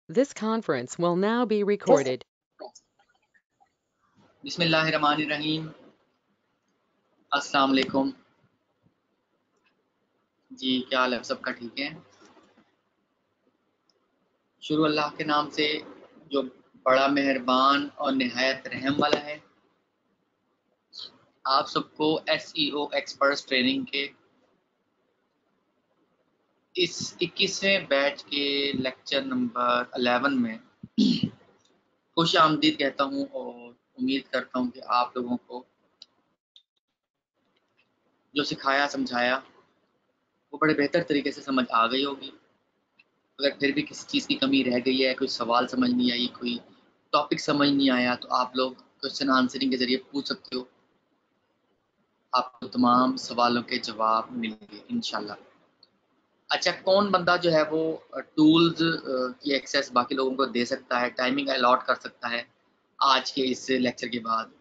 This conference will now be recorded. बिस्मिल्लाहिर्रहमानिर्रहीम। अस्सलाम वालेकुम जी, क्या हाल है? सबका ठीक है? शुरू अल्लाह के नाम से जो बड़ा मेहरबान और निहायत रहम वाला है। आप सबको SEO एक्सपर्ट्स ट्रेनिंग के इस 21वें बैच के लेक्चर नंबर 11 में खुश आमदीद कहता हूँ और उम्मीद करता हूँ कि आप लोगों को जो सिखाया समझाया वो बड़े बेहतर तरीके से समझ आ गई होगी। अगर फिर भी किसी चीज़ की कमी रह गई है, कोई सवाल समझ नहीं आई, कोई टॉपिक समझ नहीं आया, तो आप लोग क्वेश्चन आंसरिंग के ज़रिए पूछ सकते हो। आपको तमाम सवालों के जवाब मिलेंगे इंशाल्लाह। अच्छा, कौन बंदा जो है वो टूल्स की एक्सेस बाकी लोगों को दे सकता है, टाइमिंग अलॉट कर सकता है आज के इस लेक्चर के बाद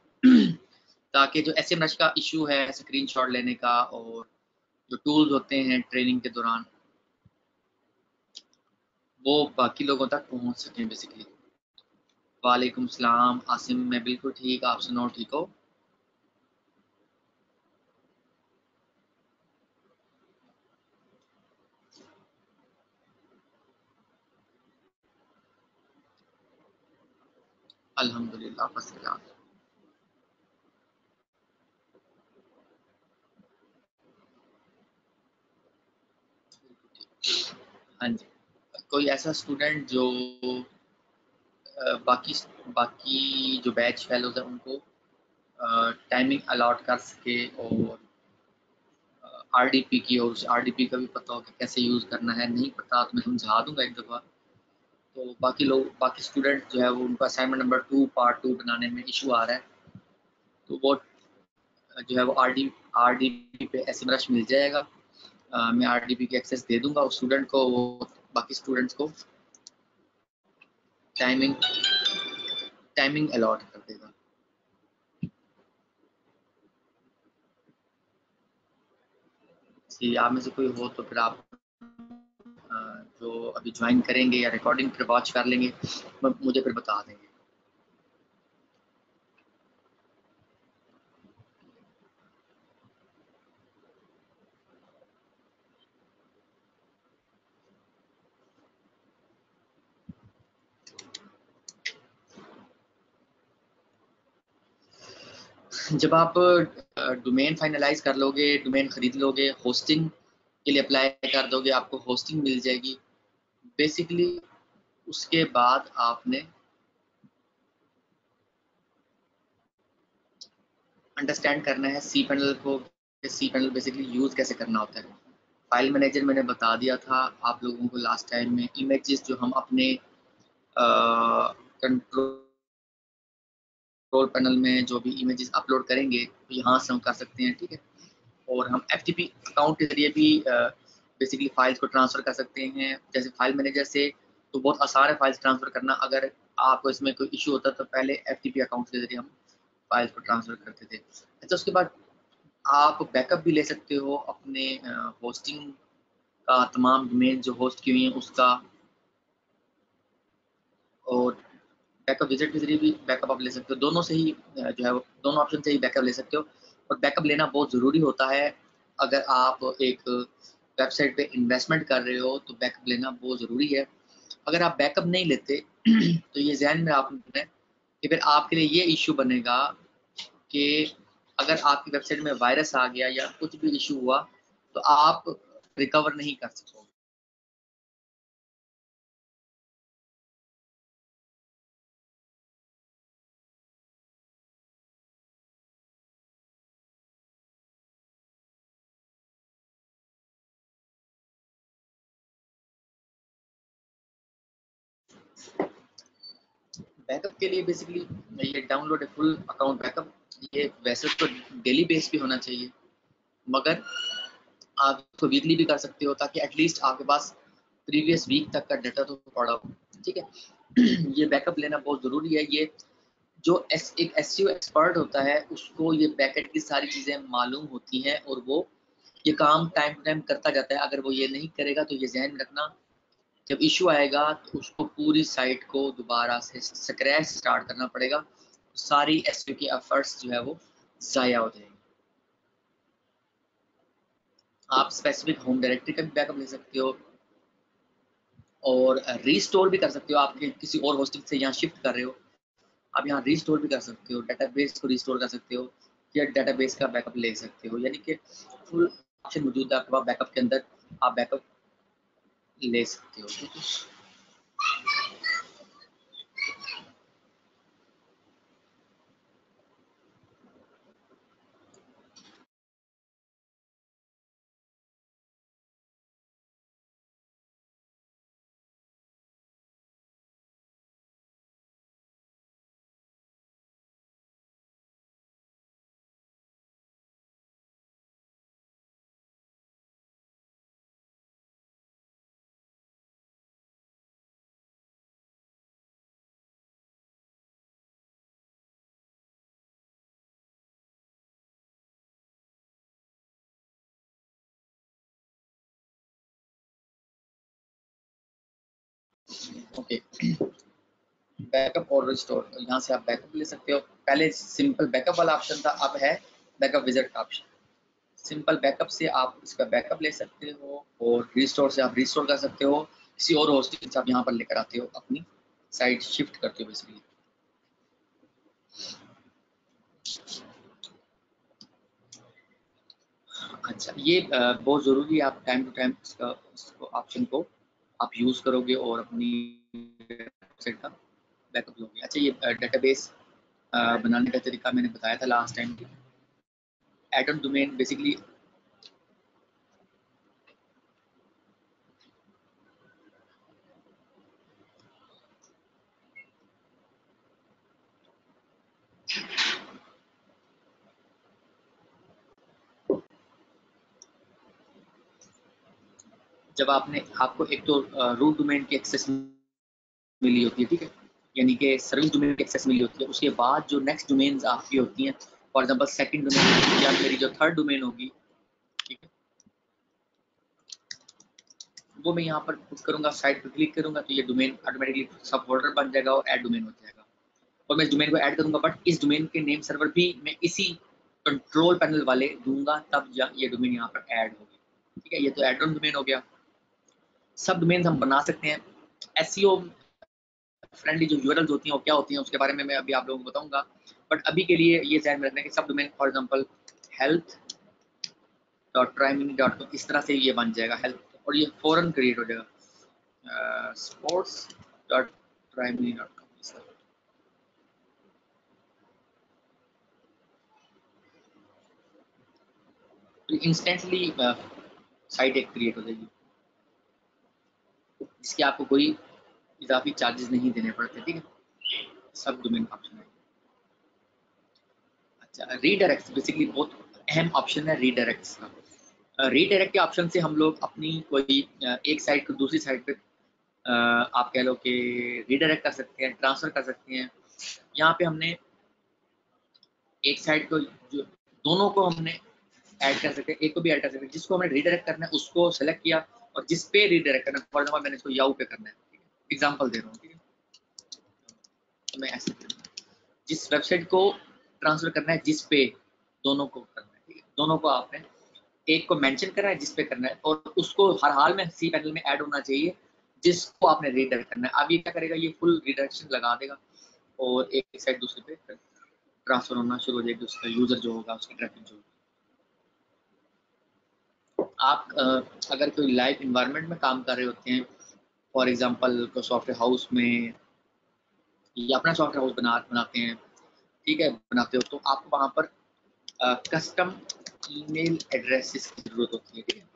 ताकि जो SEMrush का इशू है स्क्रीनशॉट लेने का और जो टूल्स होते हैं ट्रेनिंग के दौरान वो बाकी लोगों तक पहुंच सकें बेसिकली। वालेकुम सलाम आसिम, मैं बिल्कुल ठीक, आप सुनाओ ठीक हो? अल्हम्दुलिल्लाह फर्स्ट क्लास। हाँ जी, कोई ऐसा स्टूडेंट जो बाकी बाकी जो बैच फेलोज हैं उनको टाइमिंग अलॉट कर सके और RDP की, और उस RDP का भी पता हो कि कैसे यूज़ करना है। नहीं पता तो मैं समझा दूंगा एक दफ़ा। तो बाकी लोग, बाकी स्टूडेंट जो है वो उनका असाइनमेंट नंबर 2 पार्ट 2 बनाने में इशू आ रहा है, तो वो जो है वो RDP पे SEMrush मिल जाएगा। मैं RDP की एक्सेस दे दूंगा उस स्टूडेंट को, वो बाकी स्टूडेंट्स को टाइमिंग टाइमिंग अलॉट कर देगा। जी, आप में से कोई हो तो फिर आप जो अभी ज्वाइन करेंगे या रिकॉर्डिंग फिर वॉच कर लेंगे, मुझे फिर बता देंगे। जब आप डोमेन फाइनलाइज कर लोगे, डोमेन खरीद लोगे, होस्टिंग के लिए अप्लाई कर दोगे, आपको होस्टिंग मिल जाएगी बेसिकली। उसके बाद आपने अंडरस्टैंड करना है cPanel को, cPanel बेसिकली यूज़ कैसे करना होता है। फाइल मैनेजर मैंने बता दिया था आप लोगों को लास्ट टाइम में। इमेजेस जो हम अपने कंट्रोल पैनल में जो भी इमेजेस अपलोड करेंगे तो यहाँ से हम कर सकते हैं, ठीक है। और हम FTP अकाउंट के जरिए भी बेसिकली फाइल्स को ट्रांसफ़र कर सकते हैं। जैसे फाइल मैनेजर से तो बहुत आसान है फाइल्स ट्रांसफ़र करना। अगर आपको इसमें कोई इशू होता तो पहले FTP अकाउंट के जरिए हम फाइल्स को ट्रांसफ़र करते थे। अच्छा, उसके बाद आप बैकअप भी ले सकते हो अपने होस्टिंग का, तमाम डोमेन जो होस्ट की हुई हैं उसका, और बैकअप विज़िट के ज़रिए भी बैकअप आप ले सकते हो। दोनों से ही जो है वो दोनों ऑप्शन से ही बैकअप ले सकते हो। और बैकअप लेना बहुत ज़रूरी होता है। अगर आप एक वेबसाइट पे इन्वेस्टमेंट कर रहे हो तो बैकअप लेना बहुत ज़रूरी है। अगर आप बैकअप नहीं लेते तो ये ज़हन में आपने रखना है कि फिर आपके लिए ये इश्यू बनेगा कि अगर आपकी वेबसाइट में वायरस आ गया या कुछ भी इश्यू हुआ तो आप रिकवर नहीं कर सकोगे। बैकअप के लिए बेसिकली ये डाउनलोड फुल अकाउंट बैकअप, ये वैसे तो डेली बेस पे होना चाहिए, मगर आप इसको वीकली भी कर सकते हो ताकि एटलीस्ट आपके पास प्रीवियस वीक तक का डाटा तो पड़ा हो, ठीक है। ये बैकअप लेना बहुत ज़रूरी है। ये जो एक SEO एक्सपर्ट होता है उसको ये बैकएंड की सारी चीज़ें मालूम होती हैं और वो ये काम टाइम टू टाइम करता जाता है। अगर वो ये नहीं करेगा तो ये ज़हन में रखना जब इशू आएगा तो उसको पूरी साइट को दोबारा से स्क्रैच स्टार्ट करना पड़ेगा, सारी एसईओ की एफर्ट्स जो है वो ज़ाया हो जाएंगे। आप स्पेसिफिक होम डायरेक्टरी का भी बैकअप ले सकते हो और रीस्टोर भी कर सकते हो। आपके किसी और होस्टिंग से यहाँ शिफ्ट कर रहे हो, आप यहाँ रीस्टोर भी कर सकते हो, डेटाबेस को रीस्टोर कर सकते हो या डेटाबेस का बैकअप ले सकते हो, यानी कि फुल ऑप्शन मौजूद है आपके पास बैकअप के अंदर, आप बैकअप ले सकते हो। ठीक है, ओके, बैकअप और रिस्टोर, तो यहाँ से आप बैकअप ले सकते हो। पहले सिंपल बैकअप वाला ऑप्शन था, अब है बैकअप विजिट का ऑप्शन। सिंपल बैकअप से आप इसका बैकअप ले सकते हो और रिस्टोर से आप रिस्टोर कर सकते हो, किसी और होस्टिंग से आप यहाँ पर लेकर आते हो, अपनी साइट शिफ्ट करते हो बेसिकली। अच्छा, ये बहुत ज़रूरी है, आप टाइम टू टाइम इसको ऑप्शन को आप यूज़ करोगे और अपनी वेबसाइट का बैकअप लोगे। अच्छा, ये डेटाबेस बनाने का तरीका मैंने बताया था लास्ट टाइम की। एड ऑन डोमेन बेसिकली जब आपको एक तो रूट डोमेन की एक्सेस मिली होती है, ठीक है, यानी कि सर्विस डोमेन की एक्सेस मिली होती है, उसके बाद जो नेक्स्ट डोमेन्स आपकी होती हैं, फॉर एग्जांपल सेकंड डोमेन या मेरी जो थर्ड डोमेन होगी, ठीक है, वो मैं यहाँ पर पुट करूँगा, साइट पर क्लिक करूँगा तो ये डोमेन ऑटोमेटिकली सब फोल्डर बन जाएगा और ऐड डोमेन हो जाएगा, और मैं इस डोमेन को ऐड करूँगा, बट इस डोमेन के नेम सर्वर भी मैं इसी कंट्रोल पैनल वाले दूंगा, तब ये डोमेन यहाँ पर ऐड होगी। ठीक है, ये तो ऐड ऑन डोमेन हो गया। सब डोमेन हम बना सकते हैं। एसईओ फ्रेंडली जो यूआरएल्स होती हैं वो क्या होती हैं उसके बारे में मैं अभी आप लोगों को बताऊंगा, बट अभी के लिए ये ध्यान में रखना है कि सब domain for example health dot ट्राइमिनी डॉट कॉम इस तरह से ये बन जाएगा हेल्थ, और ये फौरन क्रिएट हो जाएगा स्पोर्ट्स डॉट ट्राइमिनी डॉट कॉम, तो इंस्टेंटली साइट एक क्रिएट हो जाएगी जिसके आपको कोई इजाफी चार्जेस नहीं देने पड़ते। ठीक है, सब डोमेन का ऑप्शन है। अच्छा, रीडायरेक्ट बेसिकली बहुत अहम ऑप्शन है रीडायरेक्ट का। रीडायरेक्ट के ऑप्शन से हम लोग अपनी कोई एक साइट को दूसरी साइट पे आप कह लो कि रीडायरेक्ट कर सकते हैं, ट्रांसफर कर सकते हैं। यहाँ पे हमने एक साइट को जो दोनों को हमने ऐड कर सकते हैं, एक को भी ऐड कर सकते हैं, जिसको हमें रीडायरेक्ट करना है उसको सेलेक्ट किया और जिस पे रीडायरेक्ट करना है, फॉर एग्जांपल मैंने इसको याहू पे करना है, एग्जांपल दे रहा हूँ, ठीक है, तो मैं ऐसे जिस वेबसाइट को ट्रांसफर करना है जिस पे, दोनों को करना है, ठीक है, दोनों को आपने एक को मेंशन करना है जिस पे करना है और उसको हर हाल में सी पैनल में ऐड होना चाहिए जिसको आपने रीडायरेक्ट करना है। अब ये क्या करेगा, ये फुल रिडायरेक्शन लगा देगा और एक साइड दूसरे पे ट्रांसफर होना शुरू हो जाएगी, उसका यूजर जो होगा उसकी ट्रैफिक जो होगा। आप अगर कोई लाइव इन्वायरमेंट में काम कर रहे होते हैं, फॉर एग्जांपल कोई सॉफ्टवेयर हाउस में या अपना सॉफ्टवेयर हाउस बनाते हैं, ठीक है, बनाते हो तो आपको वहाँ पर कस्टम ईमेल एड्रेसेस की जरूरत होती है। ठीक है,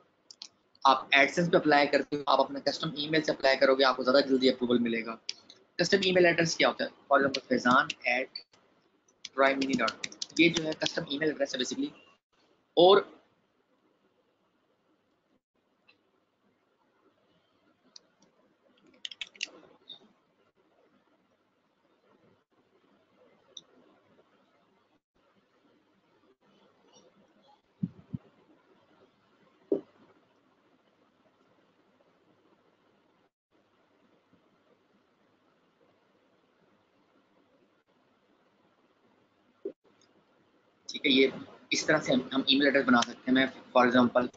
आप एडसेंस पे अप्लाई करते हो, आप अपना कस्टम ईमेल से अप्लाई करोगे, आपको ज़्यादा जल्दी अप्रूवल मिलेगा। कस्टम ईमेल एड्रेस क्या होता है, फॉर एग्जांपल fezan@trimini.com, ये जो है कस्टम ईमेल एड्रेस है बेसिकली। और ठीक है। ये इस तरह से हम ईमेल एड्रेस बना सकते हैं। मैं फॉर एग्जांपल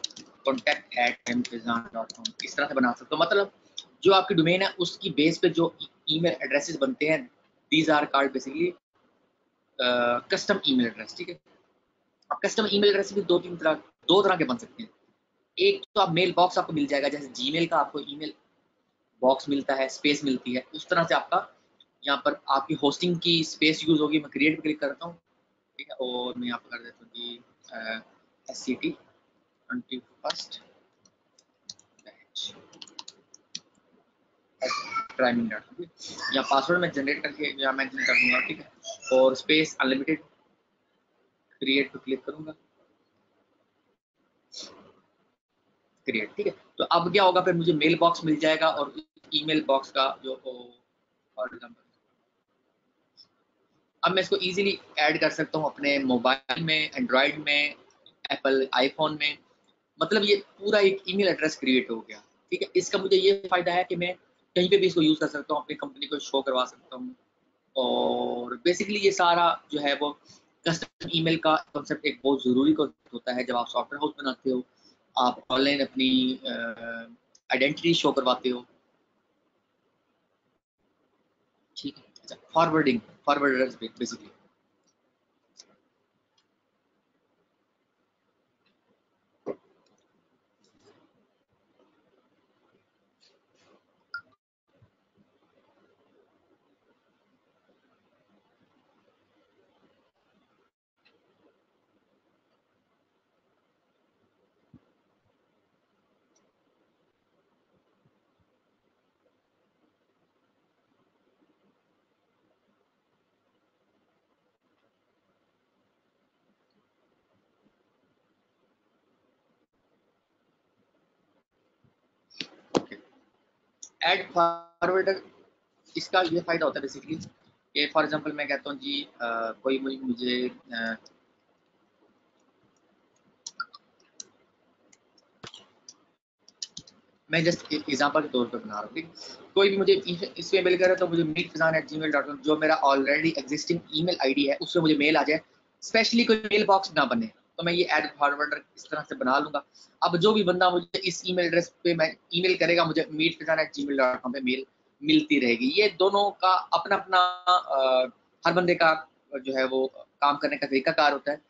contact@mfizan.com इस तरह से बना सकता हूँ। मतलब जो आपकी डोमेन है उसकी बेस पे जो ईमेल एड्रेसेस बनते हैं, these are called basically custom email address. ठीक है। अब कस्टम ईमेल एड्रेस भी दो तरह के बन सकते हैं। एक तो आप मेल बॉक्स आपको मिल जाएगा, जैसे जीमेल का आपको ईमेल बॉक्स मिलता है, स्पेस मिलती है, उस तरह से आपका यहाँ पर आपकी होस्टिंग की स्पेस यूज होगी। मैं क्रिएट पे क्लिक करता हूँ, ठीक है, और मैं यहाँ पर कर देता हूँ जी SCT 21st बैच priming.com। या पासवर्ड मैं जनरेट करके या मेंशन कर दूंगा, ठीक है, और स्पेस अनलिमिटेड, क्रिएट पे क्लिक करूंगा, क्रिएट। ठीक है। तो अब क्या होगा, फिर मुझे मेल बॉक्स मिल जाएगा और ईमेल बॉक्स का जो फॉर एग्जाम्पल अब मैं इसको इजीली ऐड कर सकता हूँ अपने मोबाइल में, एंड्रॉयड में, एप्पल आईफोन में। मतलब ये पूरा एक ईमेल एड्रेस क्रिएट हो गया। ठीक है। इसका मुझे ये फायदा है कि मैं कहीं पे भी इसको यूज कर सकता हूँ, अपनी कंपनी को शो करवा सकता हूँ। और बेसिकली ये सारा जो है वो कस्टम ईमेल का कॉन्सेप्ट एक बहुत ज़रूरी कॉन्सेप्ट होता है। जब आप सॉफ्टवेयर हाउस बनाते हो, आप ऑनलाइन अपनी आइडेंटिटी शो करवाते हो। ठीक है। अच्छा, फॉरवर्डर्स बेसिकली एड फॉरवर्डर, इसका ये फायदा होता है बेसिकली कि फॉर एग्जांपल मैं कहता हूँ जी कोई मुझे मैं जस्ट एग्जांपल के तौर पर बना रहा हूँ। ठीक, कोई भी मुझे इसमें मेल करे तो मुझे meetfizan@gmail.com जो मेरा ऑलरेडी एग्जिस्टिंग ईमेल आईडी है उससे मुझे मेल आ जाए, स्पेशली कोई मेल बॉक्स ना बने, तो मैं ये एड फॉरवर्डर इस तरह से बना लूंगा। अब जो भी बंदा मुझे इस ईमेल एड्रेस पे मैं ईमेल करेगा, मुझे meetfizan@gmail.com पे मेल मिलती रहेगी। ये दोनों का अपना अपना हर बंदे का जो है वो काम करने का तरीका कार होता है।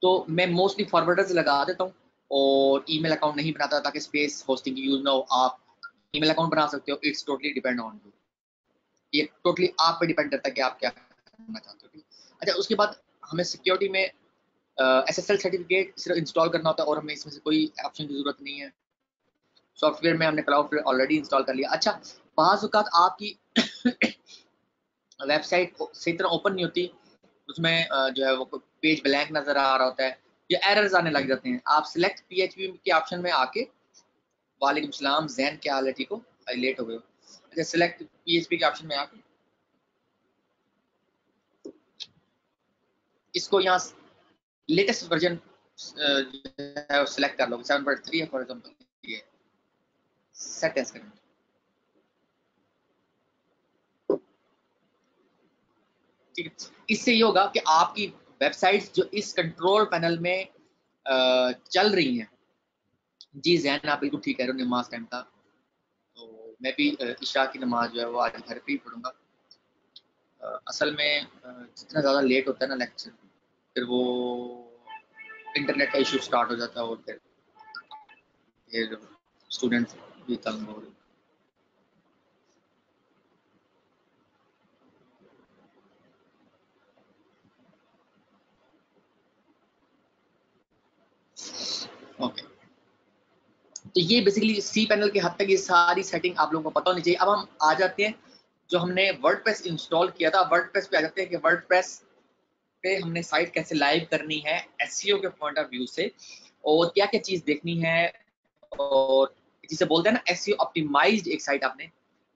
तो मैं मोस्टली फॉरवर्डर्स लगा देता हूँ और ईमेल अकाउंट नहीं बनाता ताकि स्पेस होस्टिंग की यूज ना हो। आप ईमेल अकाउंट बना सकते हो, it's totally depend on you. ये टोटली आप पे डिपेंड करता है कि आप क्या करना चाहते हो। अच्छा, उसके बाद हमें सिक्योरिटी में SSL सर्टिफिकेट सिर्फ इंस्टॉल करना होता है और हमें इसमें से कोई ऑप्शन की जरूरत नहीं है। सॉफ्टवेयर में हमने क्लाउडफ्लेयर ऑलरेडी इंस्टॉल कर लिया। अच्छा, बाज़ औक़ात आपकी वेबसाइट सही तरह ओपन नहीं होती, उसमें जो है वो पेज ब्लैंक नजर आ रहा होता है या एरर्स आने लग जाते हैं। आप सिलेक्ट PHP के ऑप्शन में आके, वालेकुम सलाम जैन, क्या हाल है, ठीक हो, लेट हो गए हो। अच्छा, सिलेक्ट PHP के ऑप्शन में आके इसको यहाँ लेटेस्ट वर्जन सेलेक्ट कर लो, 7.3 है फॉर एग्जांपल, ये सेट एज करेंगे। ठीक है। इससे ये होगा कि आपकी वेबसाइट्स जो इस कंट्रोल पैनल में चल रही हैं। जी जैन, आप बिल्कुल ठीक कह रहे हो, नमाज टाइम था तो मैं भी इशा की नमाज जो है वो आज घर पे ही पढ़ूंगा। असल में जितना ज़्यादा लेट होता है ना लेक्चर, फिर वो इंटरनेट का इशू स्टार्ट हो जाता है और फिर स्टूडेंट्स भी तंग हो रहे हैं। ओके, तो ये बेसिकली सी पैनल के हद तक ये सारी सेटिंग आप लोगों को पता होनी चाहिए। अब हम आ जाते हैं जो हमने वर्डप्रेस इंस्टॉल किया था, वर्डप्रेस पे आ जाते हैं कि वर्डप्रेस पे हमने साइट कैसे लाइव करनी है एसईओ के पॉइंट ऑफ व्यू से, और क्या क्या चीज देखनी है, और जिसे बोलते हैं ना एसईओ ऑप्टिमाइज्ड एक साइट आपने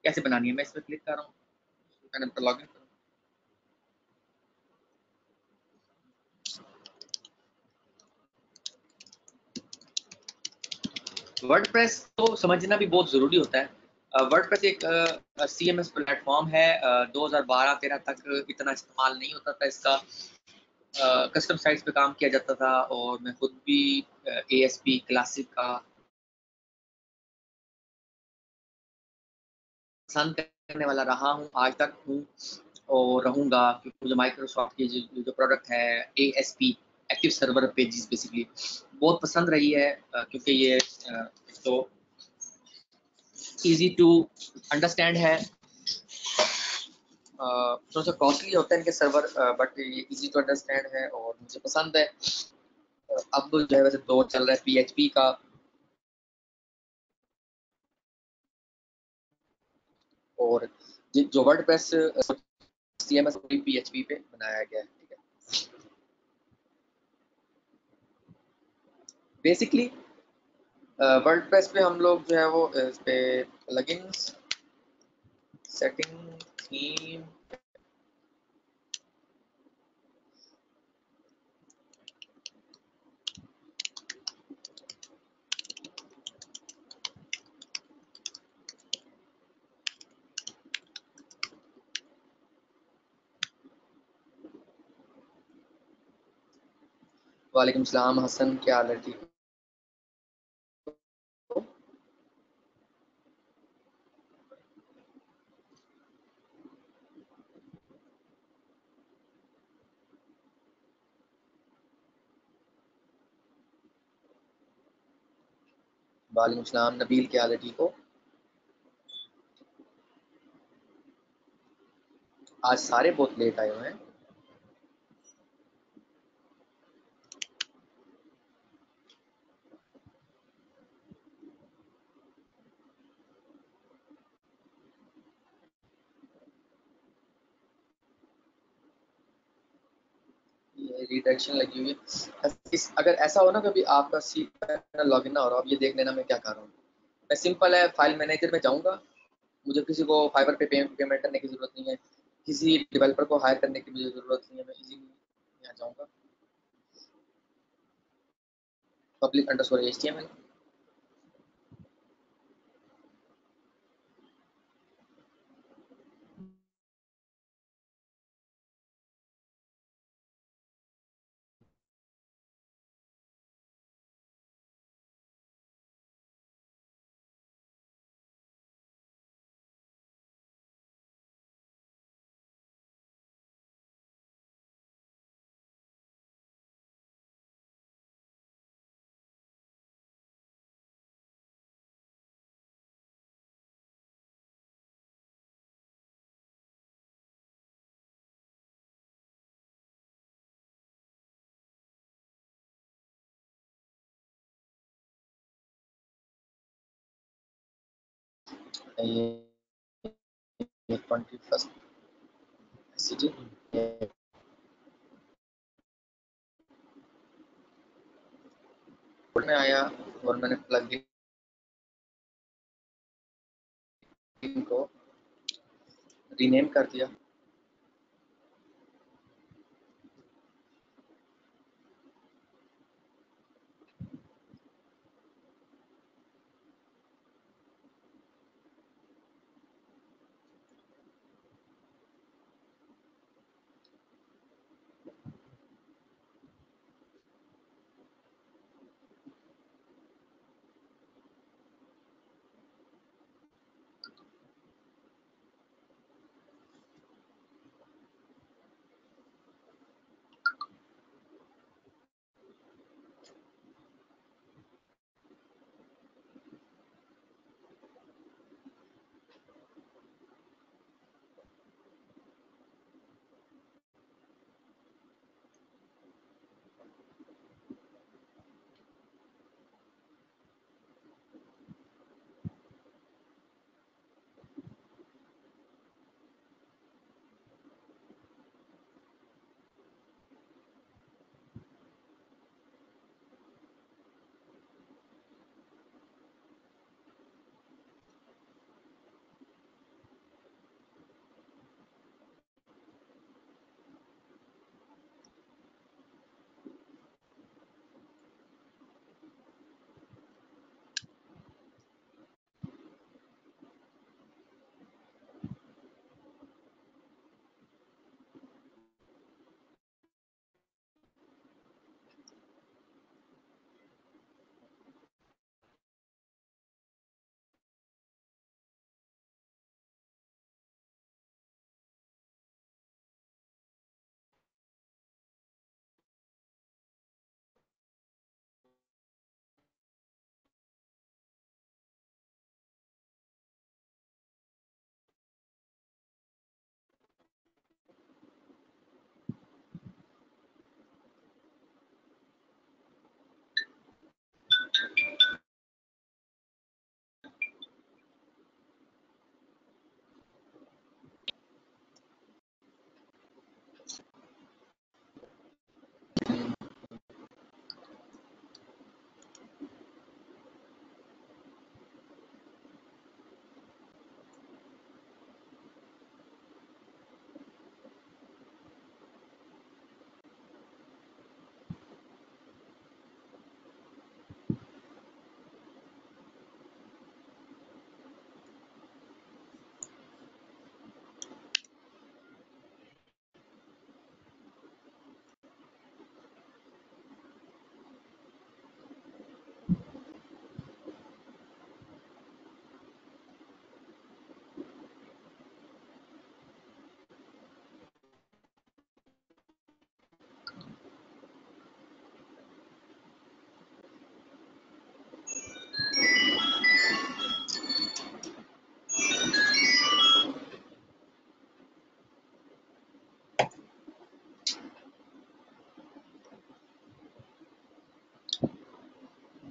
कैसे बनानी है। मैं इस पर क्लिक कर रहा हूँ, पैनल पर लॉगिन करूँ। वर्डप्रेस को समझना भी बहुत ज़रूरी होता है। वर्डप्रेस एक CMS प्लेटफॉर्म है। 2012-13 तक इतना इस्तेमाल नहीं होता था इसका, कस्टम साइट्स पे काम किया जाता था और मैं खुद भी ASP क्लासिक का पसंद करने वाला रहा हूँ, आज तक हूँ और रहूँगा, क्योंकि मुझे माइक्रोसॉफ्ट की जो प्रोडक्ट है ASP active server pages basically बहुत पसंद रही है, क्योंकि ये एक तो ईजी टू अंडरस्टैंड है, थोड़ा सा कॉस्टली होता है इनके सर्वर, बट ये इजी टू अंडरस्टैंड है और मुझे पसंद है। अब जो है वैसे दौर चल रहा है PHP का, और जो वर्डप्रेस CMS PHP पे बनाया गया है, ठीक है। बेसिकली वर्डप्रेस पे हम लोग जो है वो इस पे प्लगइन्स, सेटिंग, थीम, वालेकुम सलाम हसन, क्या हाल है, ठीक हो? वालेकुम सलाम नबील, क्या हाल है, ठीक हो? आज सारे बहुत लेट आए हुए हैं। रिडायरेक्शन लगी हुई है। अगर ऐसा हो ना कभी आपका सी लॉगिन ना हो रहा हो, ये देख लेना मैं क्या कर रहा हूँ। मैं सिंपल है फाइल मैनेजर में जाऊँगा, मुझे किसी को फाइबर पे पेमेंट करने की ज़रूरत नहीं है, किसी डेवलपर को हायर करने की मुझे ज़रूरत नहीं है, मैं इजीली यहाँ जाऊँगा, पब्लिक अंडरस्कोर HTML, ये 21st SCG में आया और मैंने प्लगइन को रीनेम कर दिया।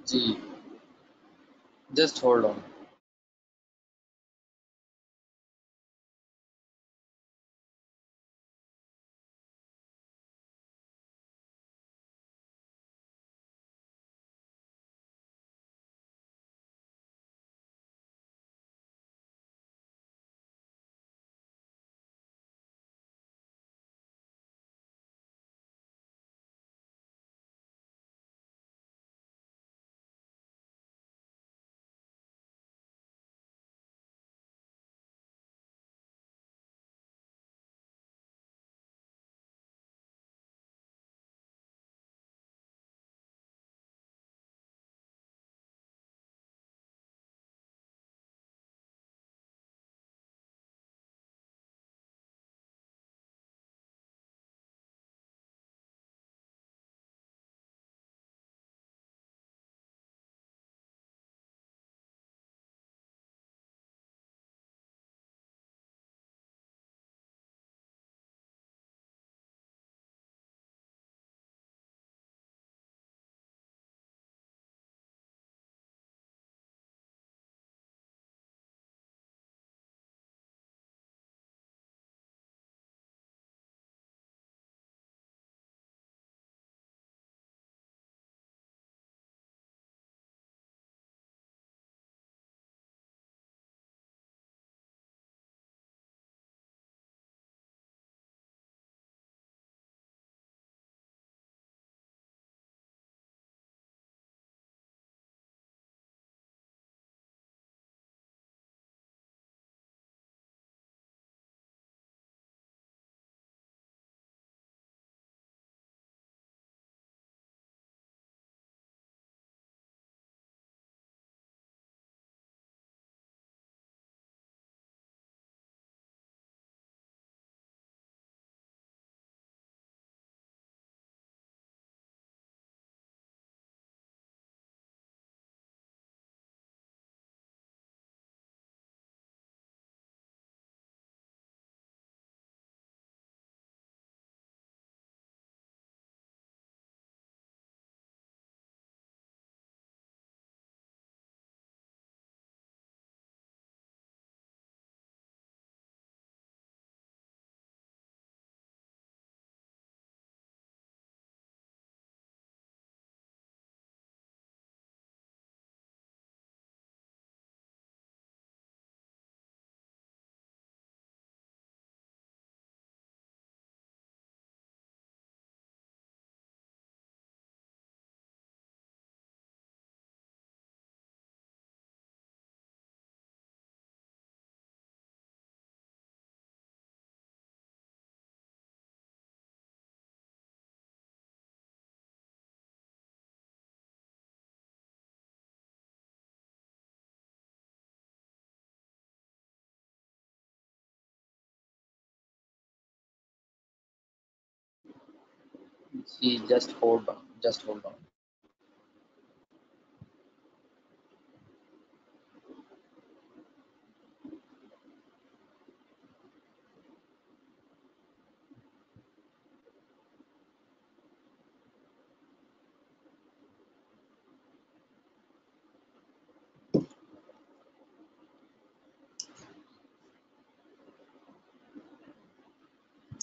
जी, जस्ट होल्ड ऑन। जी, जस्ट होल्ड ऑन।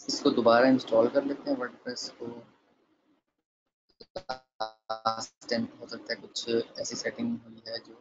इसको दोबारा इंस्टॉल कर लेते हैं वर्डप्रेस को। लास्ट टाइम हो सकता है कुछ ऐसी सेटिंग हुई है जो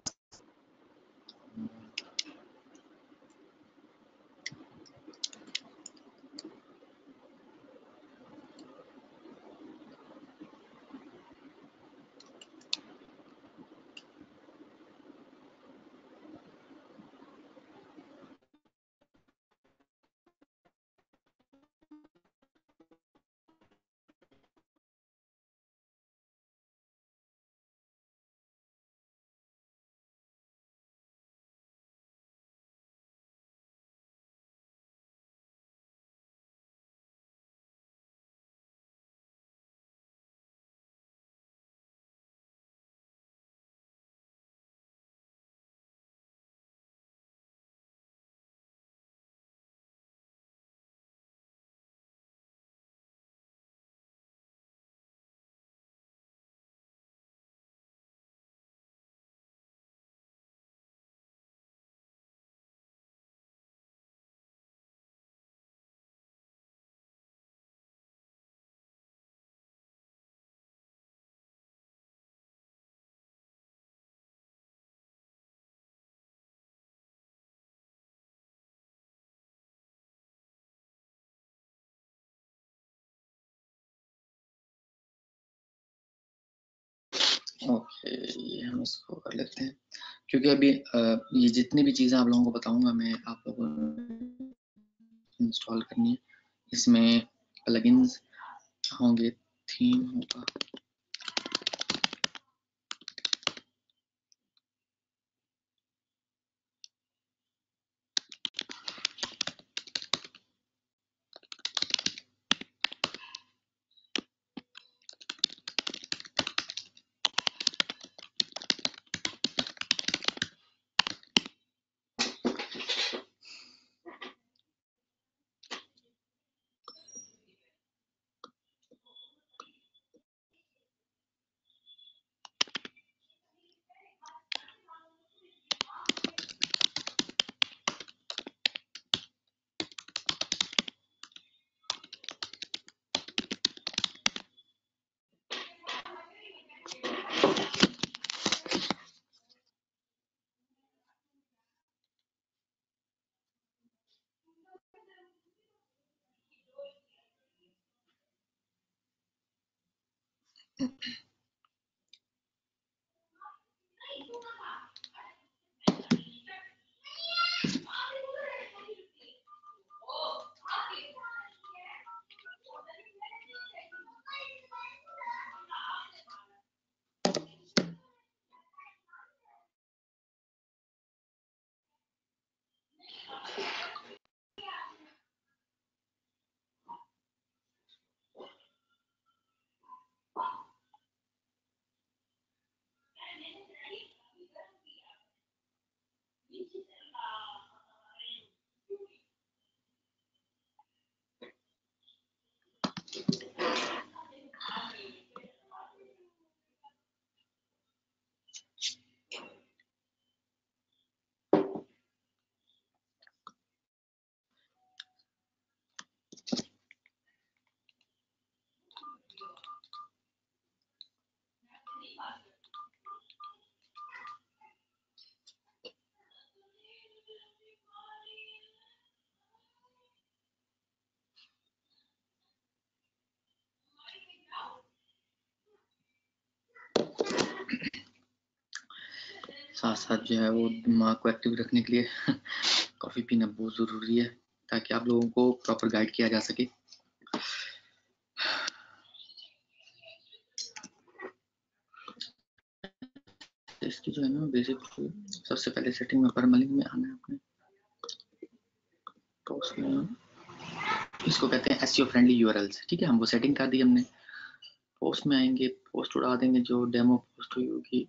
ओके, ये हम इसको कर लेते हैं क्योंकि अभी ये जितनी भी चीज़ें आप लोगों को बताऊंगा मैं, आप लोगों को इंस्टॉल करनी है। इसमें प्लगइन्स होंगे, थीम होगा, साथ साथ जो है वो दिमाग को एक्टिव रखने के लिए कॉफ़ी पीना बहुत ज़रूरी है ताकि आप लोगों को प्रॉपर गाइड किया जा सके। इसकी जो है ना बेसिक सबसे पहले सेटिंग में परमालिंक में आना है अपने, तो उसमें इसको कहते हैं एसईओ फ्रेंडली यूआरएल्स। ठीक है, हम वो सेटिंग कर दी हमने। पोस्ट में आएंगे, पोस्ट उड़ा देंगे जो डेमो पोस्ट हुई होगी।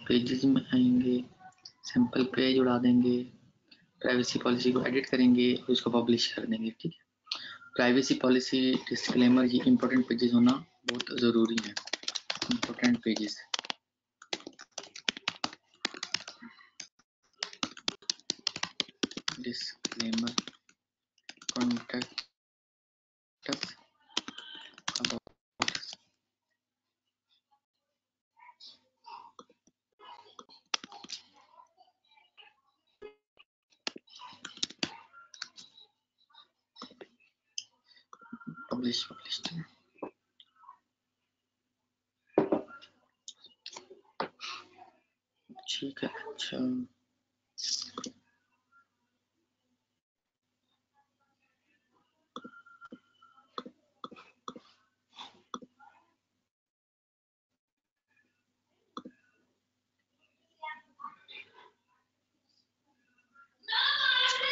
पेजेस में आएंगे, सैंपल पेज उड़ा देंगे, प्राइवेसी पॉलिसी को एडिट करेंगे और उसको पब्लिश कर देंगे। ठीक है, प्राइवेसी पॉलिसी डिस्क्लेमर, ये इंपॉर्टेंट पेजेस होना बहुत ज़रूरी है। Important pages, disclaimer, contact us about, publish publish. ठीक है, अच्छा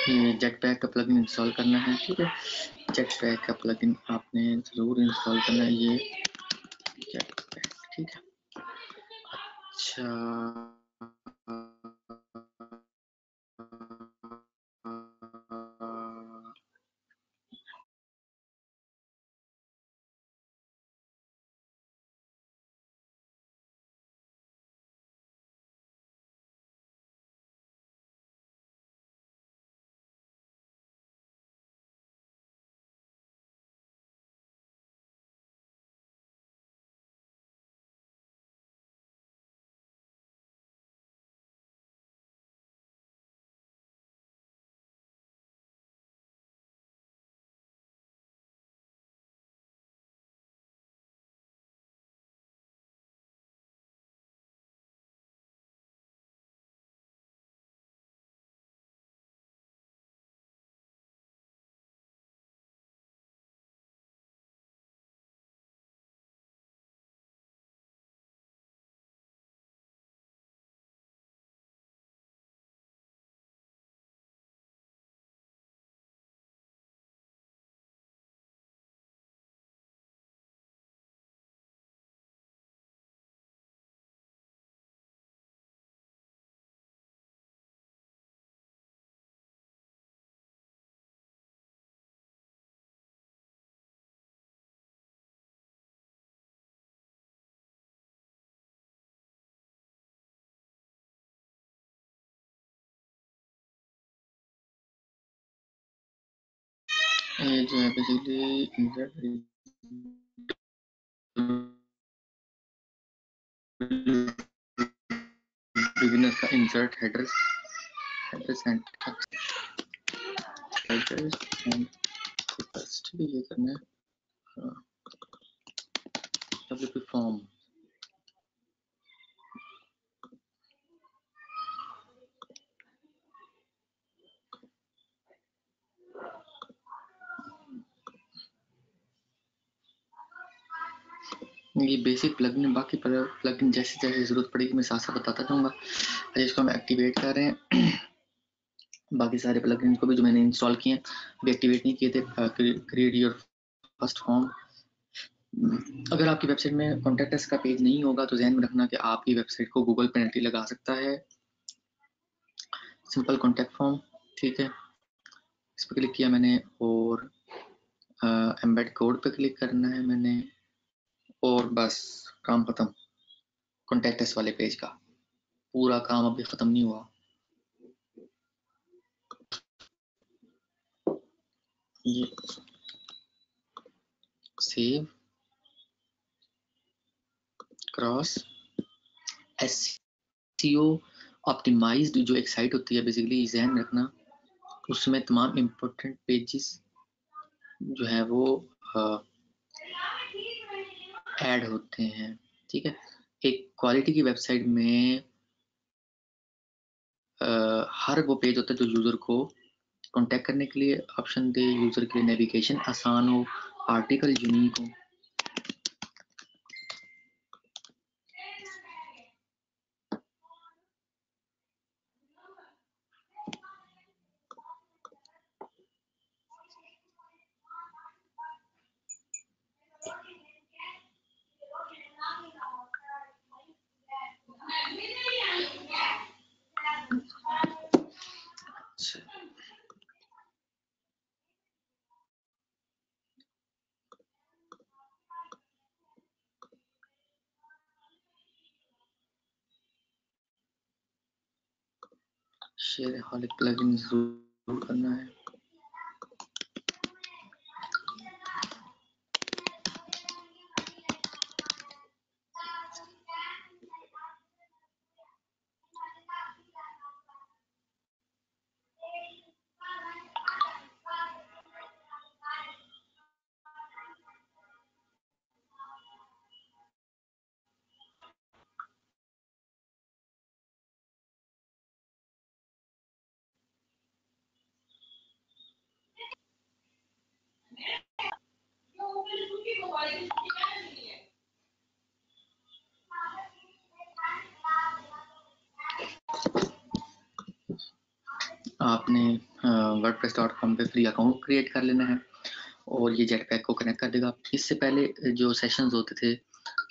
ये जेटपैक का प्लगइन इंस्टॉल करना है। ठीक है, जेटपैक का प्लगइन आपने ज़रूर इंस्टॉल करना है, ये जेटपैक। ठीक है, अच्छा ये जो है बेसिकली बिगिनर का इंसर्ट हेडर्स एंड टेक्स्ट ये करना है WP फॉर्म। ये बेसिक प्लगइन, बाकी प्लगइन जैसे जैसे जरूरत पड़ेगी मैं साथ साथ बताता जाऊंगा। आज इसको हम एक्टिवेट कर रहे हैं। बाकी सारे प्लगइन को भी जो मैंने इंस्टॉल किए हैं अभी एक्टिवेट नहीं किए थे। Create your first form. अगर आपकी वेबसाइट में कॉन्टैक्ट अस का पेज नहीं होगा तो ध्यान में रखना कि आपकी वेबसाइट को गूगल पेनल्टी लगा सकता है। सिंपल कॉन्टैक्ट फॉर्म, ठीक है, इस पर क्लिक किया मैंने और एम्बेड कोड पे क्लिक करना है मैंने और बस काम खत्म। कॉन्टैक्ट अस वाले पेज का पूरा काम अभी खत्म नहीं हुआ। ये सेव क्रॉस एसईओ ऑप्टिमाइज्ड जो एक साइट होती है बेसिकली ध्यान रखना उसमें तमाम इम्पोर्टेंट पेजेस जो है वो ऐड होते हैं, ठीक है। एक क्वालिटी की वेबसाइट में हर वो पेज होता है जो यूज़र को कांटेक्ट करने के लिए ऑप्शन दे, यूज़र के लिए नेविगेशन आसान हो, आर्टिकल यूनिक हो। शेयर हॉलिक प्लगइन जरूर करना है। आपने wordpress.com पे फ्री अकाउंट क्रिएट कर लेना है और ये जेटपैक को कनेक्ट कर देगा। इससे पहले जो सेशंस होते थे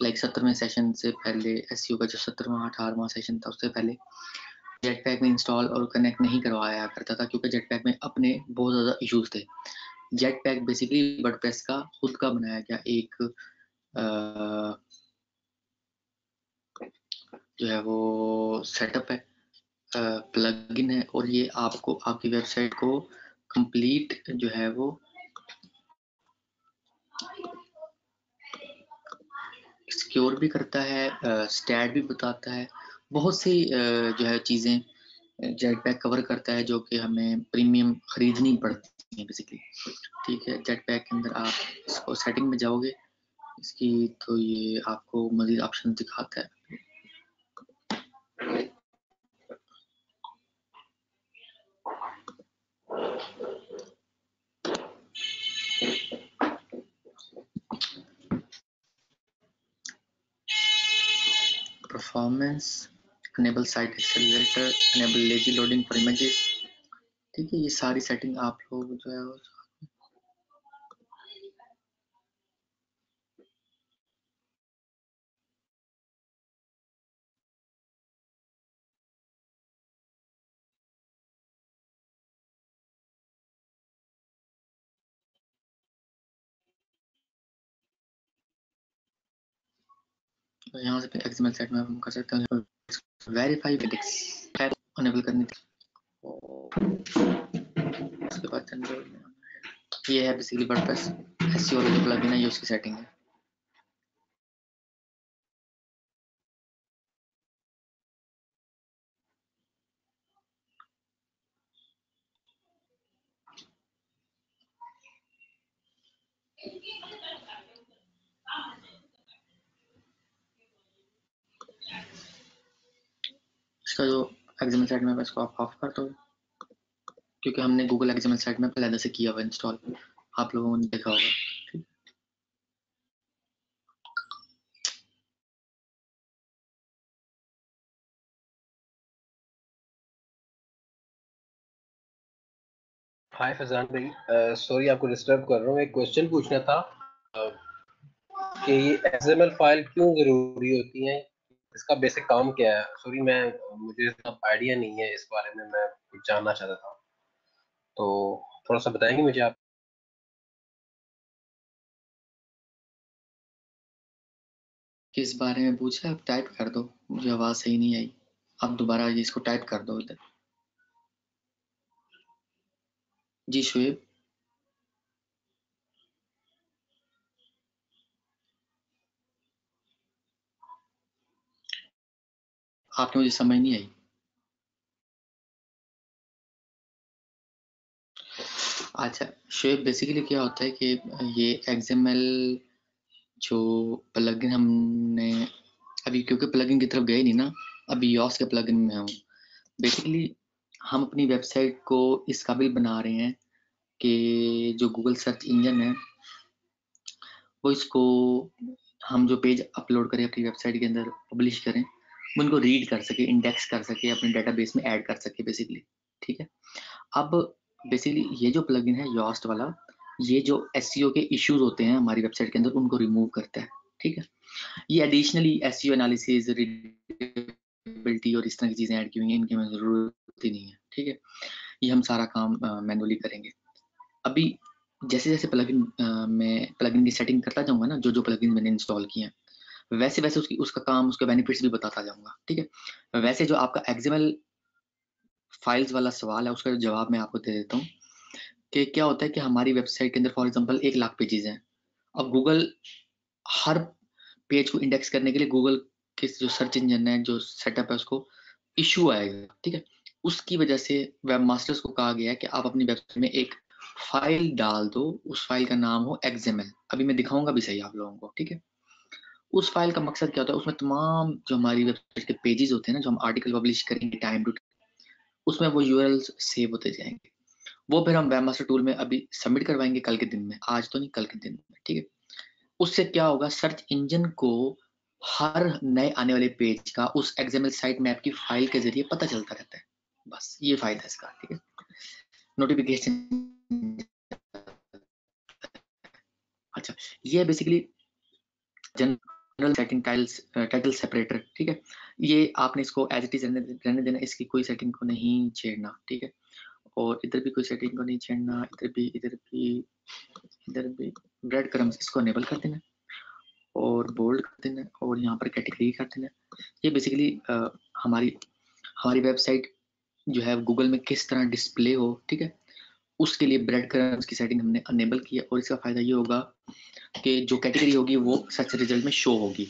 लाइक 17वें सेशन से पहले एसईओ का जो 17वां 18वां सेशन था उससे पहले जेटपैक में इंस्टॉल और कनेक्ट नहीं करवाया करता था क्योंकि जेटपैक में अपने बहुत ज़्यादा इश्यूज थे। जेटपैक बेसिकली वर्डप्रेस का खुद का बनाया गया एक जो है वो सेटअप है, प्लगइन है और ये आपको आपकी वेबसाइट को कंप्लीट जो है वो सिक्योर भी करता है, स्टैट भी बताता है, बहुत सी जो है चीज़ें जेटपैक कवर करता है जो कि हमें प्रीमियम खरीदनी पड़ती है बेसिकली, ठीक है। जेटपैक के अंदर आप इसको सेटिंग में जाओगे इसकी तो ये आपको मज़ीद ऑप्शन दिखाता है। Performance, enable site accelerator, enable lazy loading for images, ठीक है। ये सारी सेटिंग आप लोग जो है यहाँ से एक्सएमएल सेट में हम कर सकते हैं। वेरीफाई इंडेक्स अनेबल करनी थी, उसके बाद जनरल में ये है बेसिकली वर्डप्रेस एसईओ वाला जो प्लगइन है, ये उसकी सेटिंग है। इसका जो एक्सएमएल साइट मैप है इसको आप ऑफ कर दो, क्योंकि हमने गूगल एक्सएमएल साइट मैप पहले से किया हुआ इंस्टॉल, आप लोगों ने देखा होगा। ठीक, हाय फैजान भाई, सॉरी आपको डिस्टर्ब कर रहा हूँ। एक क्वेश्चन पूछना था कि ये एक्सएमएल फाइल क्यों जरूरी होती है, इसका बेसिक काम क्या है? सॉरी मुझे आइडिया नहीं है इस बारे में, मैं कुछ जानना चाहता था, तो थोड़ा सा बताएंगे मुझे आप? किस बारे में पूछा? आप टाइप कर दो, मुझे आवाज़ सही नहीं आई, आप दोबारा इसको टाइप कर दो इधर। जी शुएब, आपने मुझे समझ नहीं आई। अच्छा शुएब, बेसिकली क्या होता है कि ये एक्सएमएल जो प्लगइन हमने अभी, क्योंकि प्लगइन की तरफ गए नहीं ना, अभी यॉस के प्लगइन में हूँ। बेसिकली हम अपनी वेबसाइट को इस काबिल बना रहे हैं कि जो गूगल सर्च इंजन है वो इसको, हम जो पेज अपलोड करें अपनी वेबसाइट के अंदर पब्लिश करें, वो उनको रीड कर सके, इंडेक्स कर सके, अपने डेटाबेस में ऐड कर सके बेसिकली। ठीक है, अब बेसिकली ये जो प्लगइन है योस्ट वाला, ये जो एसईओ के इश्यूज होते हैं हमारी वेबसाइट के अंदर उनको रिमूव करता है। ठीक है, ये एडिशनली एसईओ एनालिसिस, रीडेबिलिटी और इस तरह की चीज़ें ऐड की हुई हैं, इनकी हमें ज़रूरत ही नहीं है। ठीक है, ये हम सारा काम मैनुअली करेंगे। अभी जैसे जैसे मैं प्लगइन की सेटिंग करता जाऊंगा ना, जो जो प्लगइन मैंने इंस्टॉल किए हैं, वैसे वैसे उसका काम, उसके बेनिफिट्स भी बताता जाऊंगा। ठीक है, वैसे जो आपका एक्सएमएल फाइल्स वाला सवाल है उसका जवाब मैं आपको दे देता हूँ कि क्या होता है कि हमारी वेबसाइट के अंदर फॉर एग्जांपल 1 लाख पेजेस हैं। अब गूगल हर पेज को इंडेक्स करने के लिए गूगल के जो सर्च इंजन है, जो सेटअप है, उसको इशू आएगा। ठीक है, उसकी वजह से वेब मास्टर्स को कहा गया है कि आप अपनी वेबसाइट में एक फाइल डाल दो, उस फाइल का नाम हो एक्सएमएल। अभी मैं दिखाऊंगा भी सही आप लोगों को। ठीक है, उस फाइल का मकसद क्या होता है, उसमें तमाम जो हमारी वेबसाइट के पेजेस होते हैं ना, जो हम आर्टिकल पब्लिश करेंगे टाइम टू टाइम, उसमें वो यूआरएल्स सेव होते जाएंगे। वो फिर हम वेबमास्टर टूल में अभी सबमिट करवाएंगे कल के दिन में, आज तो नहीं, कल के दिन में। ठीक है, उससे क्या होगा, सर्च इंजन को हर नए आने वाले पेज का उस एक्सएमएल साइट मैप की फाइल के जरिए पता चलता रहता है। बस ये फायदा है इसका। ठीक है, नोटिफिकेशन। अच्छा, ये basically general setting, title separator. ठीक है, ये आपने इसको एज इट इज रहने देना, इसकी कोई सेटिंग को नहीं छेड़ना। ठीक है, और इधर भी कोई सेटिंग को नहीं छेड़ना, इधर भी, इधर भी, इधर भी। ब्रेड क्रम्स इसको अनेबल कर देना और बोल्ड कर देना और यहाँ पर कैटेगरी कर देना। ये बेसिकली हमारी हमारी वेबसाइट जो है गूगल में किस तरह डिस्प्ले हो, ठीक है, उसके लिए ब्रेड क्रम्स की सेटिंग हमने अनेबल किया। और इसका फायदा ये होगा कि जो कैटेगरी होगी वो सर्च रिजल्ट में शो होगी।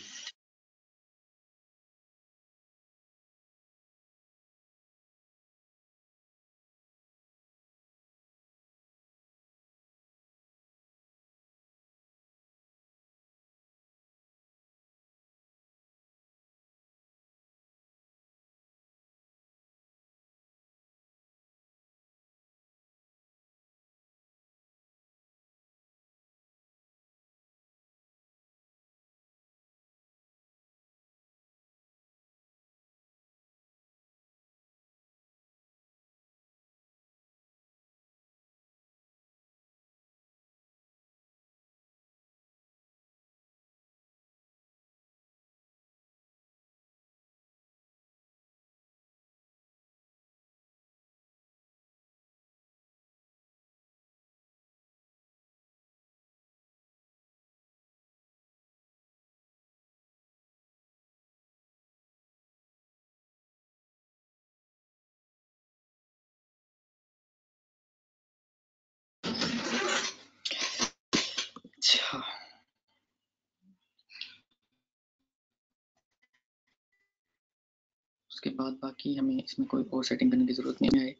उसके बाद बाकी हमें इसमें कोई और सेटिंग करने की ज़रूरत नहीं है,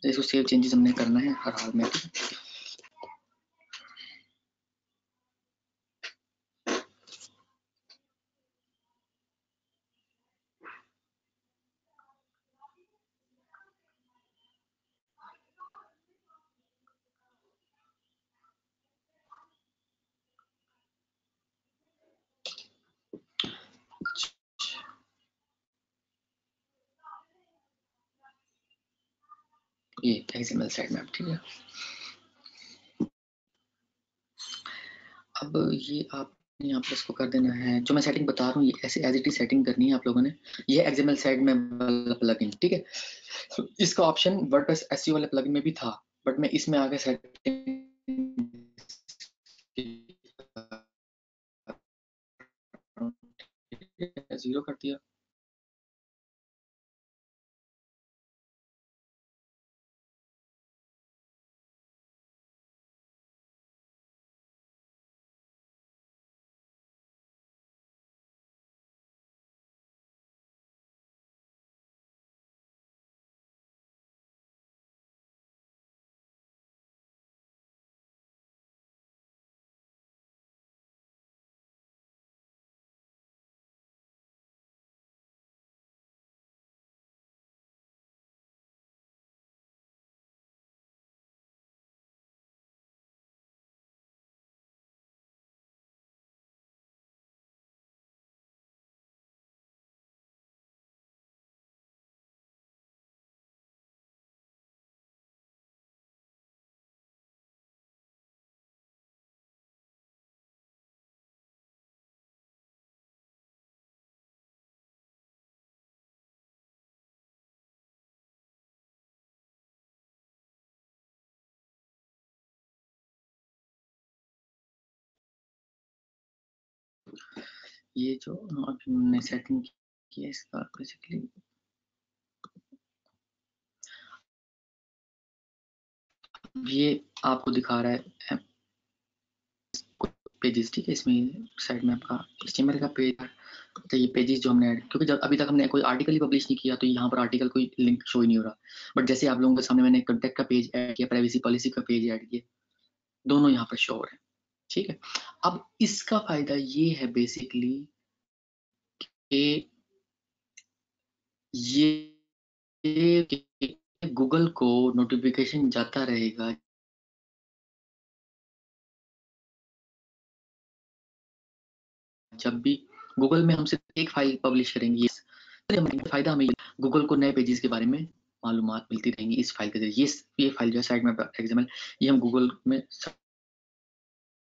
इसको सेव चेंजेस हमने करना है हर हाल में। ये XML साइड मैप, ठीक है। अब ये आप यहाँ पर इसको कर देना है, जो मैं सेटिंग बता रहा हूँ ये ऐसे एज इट इज सेटिंग करनी है आप लोगों ने। ये XML साइड में वाला प्लगइन, ठीक है। इसका ऑप्शन वर्डप्रेस एसईओ वाले प्लगइन में भी था, बट मैं इसमें आगे सेटिंग 0 कर दिया। ये जो अभी हमने सेटिंग की है इसका बेसिकली ये आपको दिखा रहा है पेजेस, ठीक है। इसमें साइड में आपका HTML का पेज है, तो ये पेजेस जो हमने ऐड, क्योंकि जब अभी तक हमने कोई आर्टिकल ही पब्लिश नहीं किया तो यहाँ पर आर्टिकल कोई लिंक शो ही नहीं हो रहा। बट जैसे आप लोगों के सामने मैंने कंटेक्ट का पेज ऐड किया, प्राइवेसी पॉलिसी का पेज ऐड किया, दोनों यहाँ पर शो हो रहे हैं, ठीक है। अब इसका फायदा ये है बेसिकली कि ये गूगल को नोटिफिकेशन जाता रहेगा जब भी गूगल में हम सिर्फ एक फाइल पब्लिश करेंगे। फायदा हमें गूगल को नए पेजेस के बारे में मालूमात मिलती रहेंगी इस फाइल के जरिए। ये फाइल जो है साइड में XML, ये हम गूगल में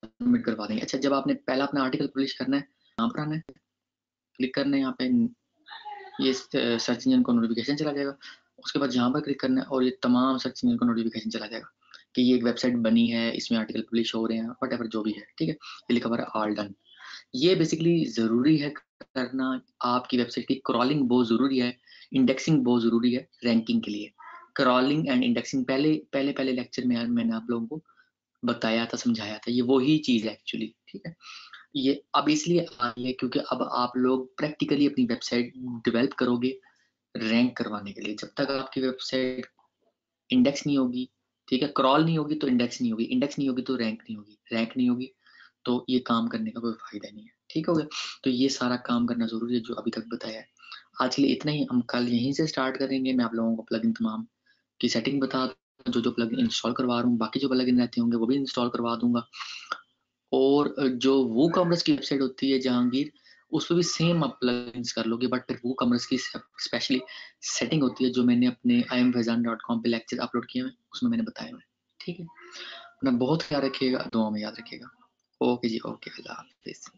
सबमिट करवा देंगे। अच्छा, जब आपने पहला अपना आर्टिकल पब्लिश करना है, यहाँ पर आना है, क्लिक करना है, यहाँ पे ये सर्च इंजन को नोटिफिकेशन चला जाएगा। उसके बाद यहाँ पर क्लिक करना है और ये तमाम सर्च इंजन को नोटिफिकेशन चला जाएगा कि ये एक वेबसाइट बनी है, इसमें आर्टिकल पब्लिश हो रहे हैं, वट जो भी है, ठीक है। ये लिखा हुआ है ऑल डन। ये बेसिकली ज़रूरी है करना, आपकी वेबसाइट की क्रॉलिंग बहुत ज़रूरी है, इंडेक्सिंग बहुत ज़रूरी है रैंकिंग के लिए। क्रॉलिंग एंड इंडेक्सिंग पहले लेक्चर में मैंने आप लोगों को बताया था, समझाया था, ये वही चीज़ है एक्चुअली, ठीक है। ये अब इसलिए आई है क्योंकि अब आप लोग प्रैक्टिकली अपनी वेबसाइट डेवलप करोगे रैंक करवाने के लिए। जब तक आपकी वेबसाइट इंडेक्स नहीं होगी, ठीक है, क्रॉल नहीं होगी तो इंडेक्स नहीं होगी, इंडेक्स नहीं होगी तो रैंक नहीं होगी, रैंक नहीं होगी तो ये काम करने का कोई फायदा नहीं है, ठीक हो गया। तो ये सारा काम करना जरूरी है जो अभी तक बताया है। आज के लिए इतना ही, हम कल यहीं से स्टार्ट करेंगे। मैं आप लोगों को प्लगइन तमाम की सेटिंग बता दूं, जो प्लगइन इंस्टॉल करवा रहा हूँ, बाकी जो प्लगइन रहते होंगे वो भी इंस्टॉल करवा दूंगा। और जो वो कॉमर्स की वेबसाइट होती है जहांगीर, उस पर भी सेम आप प्लगइन्स कर लोगे, बट फिर वो कॉमर्स की स्पेशली सेटिंग होती है जो मैंने अपने imfazan.com पे लेक्चर अपलोड किए हैं, उसमें मैंने बताया हुआ है, ठीक है। अपना बहुत ख्याल रखिएगा, दुआ में याद रखिएगा। ओके जी, ओके, अल्लाह हाफिज़।